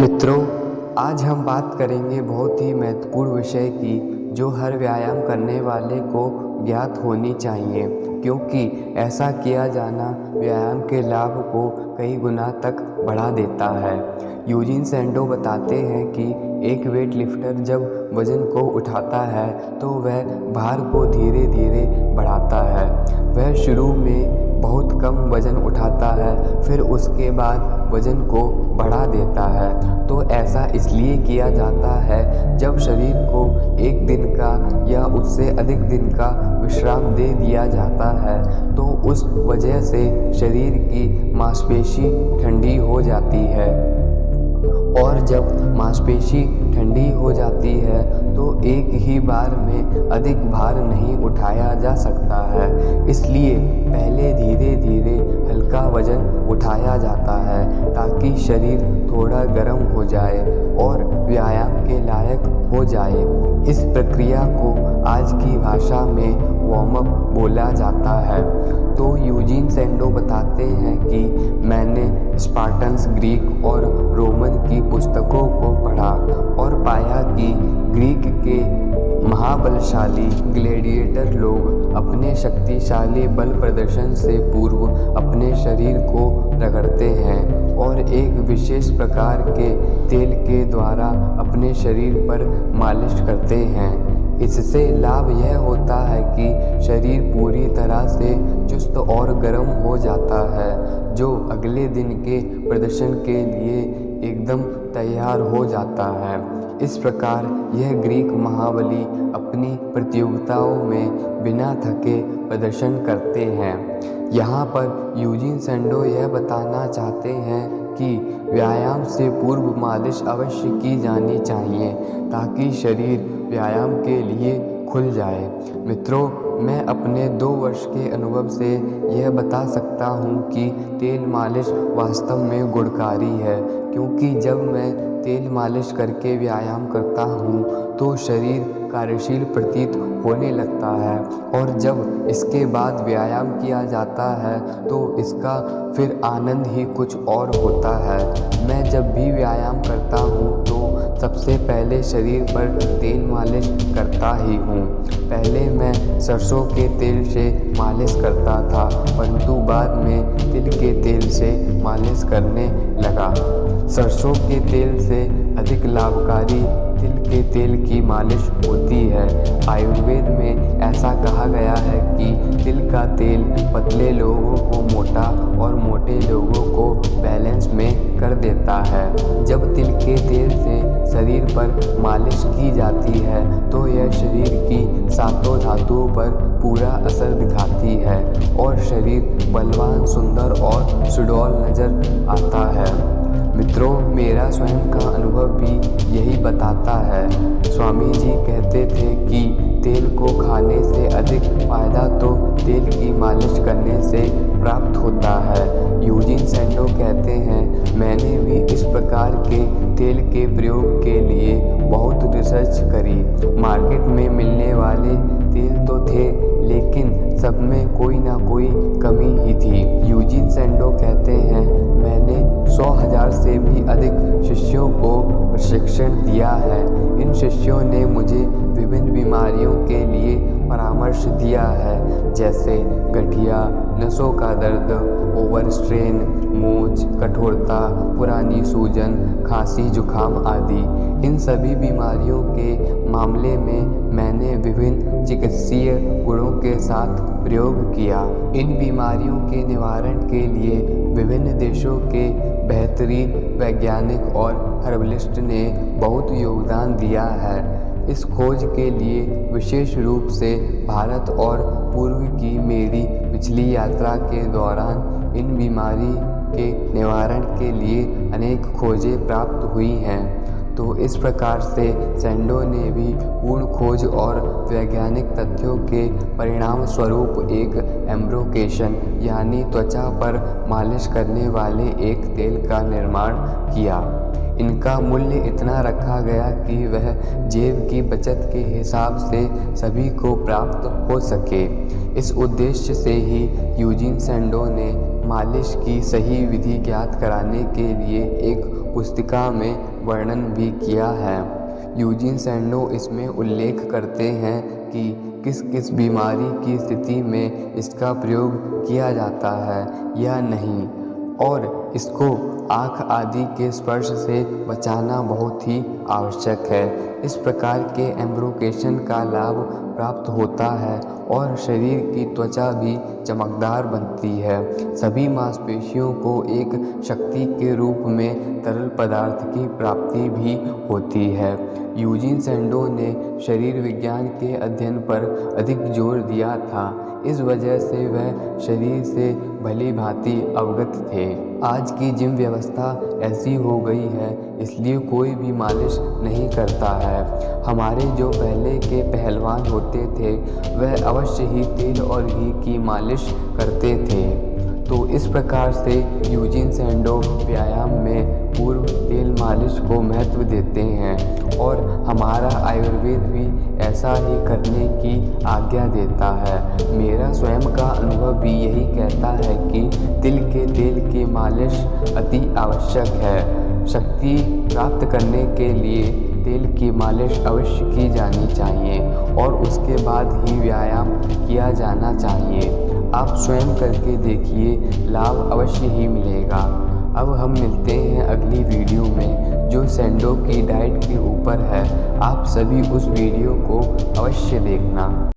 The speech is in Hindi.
मित्रों, आज हम बात करेंगे बहुत ही महत्वपूर्ण विषय की, जो हर व्यायाम करने वाले को ज्ञात होनी चाहिए, क्योंकि ऐसा किया जाना व्यायाम के लाभ को कई गुना तक बढ़ा देता है। यूजीन सैंडो बताते हैं कि एक वेट लिफ्टर जब वजन को उठाता है तो वह भार को धीरे धीरे बढ़ाता है। वह शुरू में बहुत कम वजन उठाता है, फिर उसके बाद वजन को बढ़ा देता है। तो ऐसा इसलिए किया जाता है जब शरीर को एक दिन का या उससे अधिक दिन का विश्राम दे दिया जाता है, तो उस वजह से शरीर की मांसपेशी ठंडी हो जाती है, और जब मांसपेशी ठंडी हो जाती है तो एक ही बार में अधिक भार नहीं उठाया जा सकता है। इसलिए पहले धीरे धीरे हल्का वजन उठाया जाता है, ताकि शरीर थोड़ा गर्म हो जाए और व्यायाम के लायक हो जाए। इस प्रक्रिया को आज की भाषा में वार्म अप बोला जाता है। तो यूजीन सैंडो बताते हैं कि मैंने स्पार्टन्स, ग्रीक और रोमन की पुस्तकों को पढ़ा और पाया कि ग्रीक के महाबलशाली ग्लैडिएटर लोग अपने शक्तिशाली बल प्रदर्शन से पूर्व अपने शरीर को रगड़ते हैं और एक विशेष प्रकार के तेल के द्वारा अपने शरीर पर मालिश करते हैं। इससे लाभ यह होता है कि शरीर पूरी तरह से चुस्त और गर्म हो जाता है, जो अगले दिन के प्रदर्शन के लिए एकदम तैयार हो जाता है। इस प्रकार यह ग्रीक महाबली अपनी प्रतियोगिताओं में बिना थके प्रदर्शन करते हैं। यहाँ पर यूजीन सैंडो यह बताना चाहते हैं कि व्यायाम से पूर्व मालिश अवश्य की जानी चाहिए, ताकि शरीर व्यायाम के लिए खुल जाए। मित्रों, मैं अपने 2 वर्ष के अनुभव से यह बता सकता हूँ कि तेल मालिश वास्तव में गुणकारी है, क्योंकि जब मैं तेल मालिश करके व्यायाम करता हूँ तो शरीर कार्यशील प्रतीत होने लगता है, और जब इसके बाद व्यायाम किया जाता है तो इसका फिर आनंद ही कुछ और होता है। मैं जब भी व्यायाम करता हूँ तो सबसे पहले शरीर पर तेल मालिश करता ही हूँ। पहले मैं सरसों के तेल से मालिश करता था, परंतु बाद में तिल के तेल से मालिश करने लगा। सरसों के तेल से अधिक लाभकारी तिल के तेल की मालिश होती है। आयुर्वेद में ऐसा कहा गया है कि तिल का तेल पतले लोगों को मोटा और मोटे लोगों को बैलेंस में कर देता है। जब तिल के तेल से शरीर पर मालिश की जाती है तो यह शरीर की सातों धातुओं पर पूरा असर दिखाती है और शरीर बलवान, सुंदर और सुडौल नजर आता है। मित्रों, मेरा स्वयं का अनुभव भी यही बताता है। स्वामी जी कहते थे कि तेल को खाने से अधिक फायदा तो तेल की मालिश करने से प्राप्त होता है। यूजीन सैंडो कहते हैं, मैंने भी इस प्रकार के तेल के प्रयोग के लिए बहुत रिसर्च करी। मार्केट में मिलने वाले तेल तो थे, लेकिन सब में कोई ना कोई कमी ही थी। यूजीन सैंडो कहते हैं, मैंने 100,000 से भी अधिक शिष्यों को प्रशिक्षण दिया है। इन शिष्यों ने मुझे विभिन्न बीमारियों के लिए परामर्श दिया है, जैसे गठिया, नसों का दर्द, ओवर स्ट्रेन, मोच, कठोरता, पुरानी सूजन, खांसी, जुखाम आदि। इन सभी बीमारियों के मामले में मैंने विभिन्न चिकित्सीय गुणों के साथ प्रयोग किया। इन बीमारियों के निवारण के लिए विभिन्न देशों के बेहतरीन वैज्ञानिक और हर्बलिस्ट ने बहुत योगदान दिया है। इस खोज के लिए विशेष रूप से भारत और पूर्व की मेरी पिछली यात्रा के दौरान इन बीमारी के निवारण के लिए अनेक खोजें प्राप्त हुई हैं। तो इस प्रकार से सैंडो ने भी पूर्ण खोज और वैज्ञानिक तथ्यों के परिणाम स्वरूप एक एम्ब्रोकेशन यानी त्वचा पर मालिश करने वाले एक तेल का निर्माण किया। इनका मूल्य इतना रखा गया कि वह जेब की बचत के हिसाब से सभी को प्राप्त हो सके। इस उद्देश्य से ही यूजीन सैंडो ने मालिश की सही विधि ज्ञात कराने के लिए एक पुस्तिका में वर्णन भी किया है। यूजीन सैंडो इसमें उल्लेख करते हैं कि किस किस बीमारी की स्थिति में इसका प्रयोग किया जाता है या नहीं, और इसको आँख आदि के स्पर्श से बचाना बहुत ही आवश्यक है। इस प्रकार के एम्ब्रोकेशन का लाभ प्राप्त होता है और शरीर की त्वचा भी चमकदार बनती है। सभी मांसपेशियों को एक शक्ति के रूप में तरल पदार्थ की प्राप्ति भी होती है। यूजीन सैंडो ने शरीर विज्ञान के अध्ययन पर अधिक जोर दिया था, इस वजह से वह शरीर से भली भांति अवगत थे। आज की जिम व्यवस्था ऐसी हो गई है, इसलिए कोई भी मालिश नहीं करता है। हमारे जो पहले के पहलवान होते थे वह अवश्य ही तेल और घी की मालिश करते थे। तो इस प्रकार से यूजीन सैंडो व्यायाम में पूर्व तेल मालिश को महत्व देते हैं और हमारा आयुर्वेद भी ऐसा ही करने की आज्ञा देता है। मेरा स्वयं का अनुभव भी यही कहता है कि तिल के तेल की मालिश अति आवश्यक है। शक्ति प्राप्त करने के लिए तेल की मालिश अवश्य की जानी चाहिए और उसके बाद ही व्यायाम किया जाना चाहिए। आप स्वयं करके देखिए, लाभ अवश्य ही मिलेगा। अब हम मिलते हैं अगली वीडियो में जो सैंडो की डाइट के ऊपर है। आप सभी उस वीडियो को अवश्य देखना।